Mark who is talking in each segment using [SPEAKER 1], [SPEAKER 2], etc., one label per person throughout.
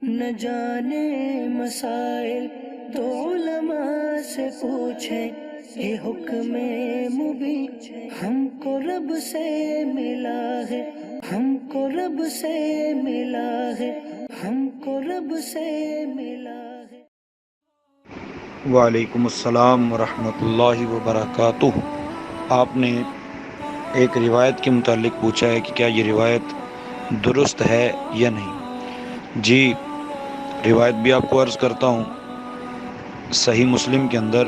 [SPEAKER 1] نہ جانے مسائل تو علماء سے پوچھیں، یہ حکم مبین ہم کو رب سے ملا ہے، ہم کو رب سے ملا ہے، ہم کو رب سے ملا ہے۔
[SPEAKER 2] وعلیکم السلام ورحمۃ اللہ وبرکاتہ۔ آپ نے ایک روایت کے متعلق پوچھا ہے کہ کیا یہ روایت درست ہے یا نہیں۔ جی، روایت بھی آپ کو عرض کرتا ہوں۔ صحیح مسلم کے اندر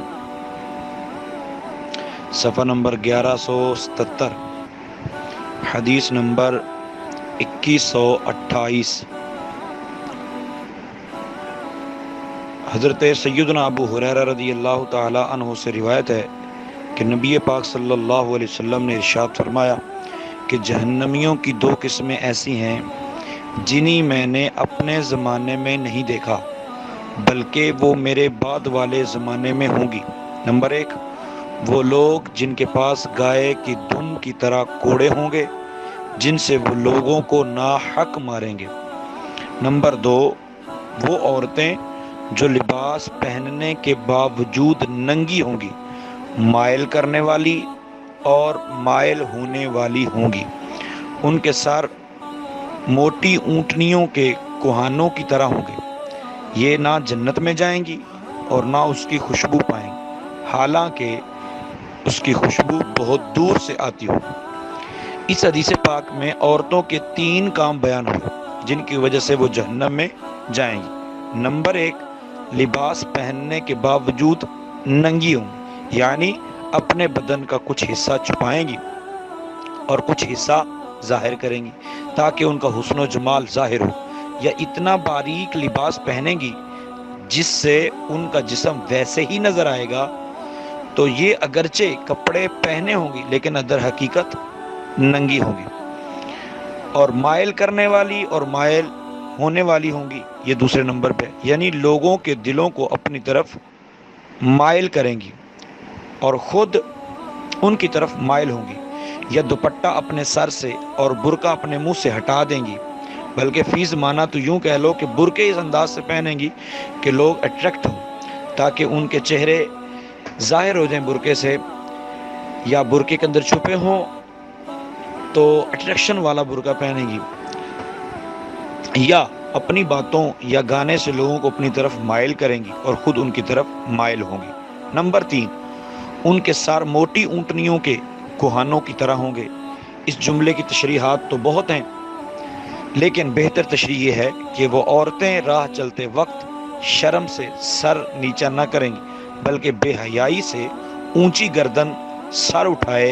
[SPEAKER 2] صفحہ نمبر 1177، حدیث نمبر 2128، حضرت سیدنا ابو ہریرہ رضی اللہ تعالی عنہ سے روایت ہے کہ نبی پاک صلی اللہ علیہ وسلم نے ارشاد فرمایا کہ جہنمیوں کی دو قسمیں ایسی ہیں جنہیں میں نے اپنے زمانے میں نہیں دیکھا بلکہ وہ میرے بعد والے زمانے میں ہوں گی۔ نمبر 1، وہ لوگ جن کے پاس گائے کی دم کی طرح کوڑے ہوں گے جن سے وہ لوگوں کو ناحق ماریں گے۔ نمبر 2، وہ عورتیں جو لباس پہننے کے باوجود ننگی ہوں گی، مائل کرنے والی اور مائل ہونے والی ہوں گی۔ ان کے سر موٹی اونٹنیوں کے کوہانوں کی طرح ہوں گے۔ یہ نہ جنت میں جائیں گی اور نہ اس کی خوشبو پائیں گی، حالانکہ اس کی خوشبو بہت دور سے آتی ہو۔ اس حدیث پاک میں عورتوں کے 3 کام بیان ہوئے جن کی وجہ سے وہ جہنم میں جائیں گی۔ نمبر 1، لباس پہننے کے باوجود ننگی ہوں گی، یعنی اپنے بدن کا کچھ حصہ چھپائیں گی اور کچھ حصہ ظاہر کریں گی تاکہ ان کا حسن و جمال ظاہر ہو، یا اتنا باریک لباس پہنیں گی جس سے ان کا جسم ویسے ہی نظر آئے گا۔ تو یہ اگرچہ کپڑے پہنے ہوں گی لیکن در حقیقت ننگی ہوں گی۔ اور مائل کرنے والی اور مائل ہونے والی ہوں گی، یہ دوسرے نمبر پہ، یعنی لوگوں کے دلوں کو اپنی طرف مائل کریں گی اور خود ان کی طرف مائل ہوں گی، یا دوپٹہ اپنے سر سے اور برقع اپنے منہ سے ہٹا دیں گی، بلکہ فی زمانہ تو یوں کہہ لو کہ برقعے اس انداز سے پہنیں گی کہ لوگ اٹریکٹ ہوں، تاکہ ان کے چہرے ظاہر ہو جائیں برقعے سے، یا برقعے کے اندر چھپے ہوں تو اٹریکشن والا برقع پہنیں گی، یا اپنی باتوں یا گانے سے لوگوں کو اپنی طرف مائل کریں گی اور خود ان کی طرف مائل ہوں گی۔ نمبر 3، ان کے سر موٹی اونٹنیوں کے کوہانوں کی طرح ہوں گے۔ اس جملے کی تشریحات تو بہت ہیں، لیکن بہتر تشریح یہ ہے کہ وہ عورتیں راہ چلتے وقت شرم سے سر نیچا نہ کریں گی بلکہ بے حیائی سے اونچی گردن سر اٹھائے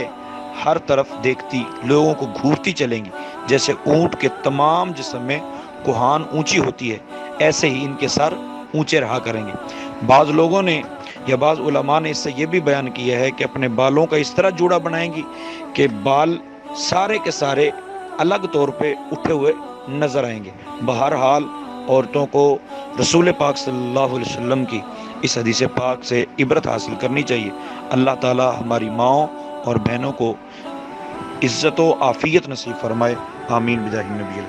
[SPEAKER 2] ہر طرف دیکھتی لوگوں کو گھورتی چلیں گی، جیسے اونٹ کے تمام جسم میں کوہان اونچی ہوتی ہے ایسے ہی ان کے سر اونچے رہا کریں گے۔ بعض لوگوں نے یا بعض علماء نے اس سے یہ بھی بیان کیا ہے کہ اپنے بالوں کا اس طرح جوڑا بنائیں گی کہ بال سارے کے سارے الگ طور پہ اٹھے ہوئے نظر آئیں گے۔ بہرحال عورتوں کو رسول پاک صلی اللہ علیہ وسلم کی اس حدیث پاک سے عبرت حاصل کرنی چاہیے۔ اللہ تعالی ہماری ماؤں اور بہنوں کو عزت و عافیت نصیب فرمائے، آمین بجاہ النبی۔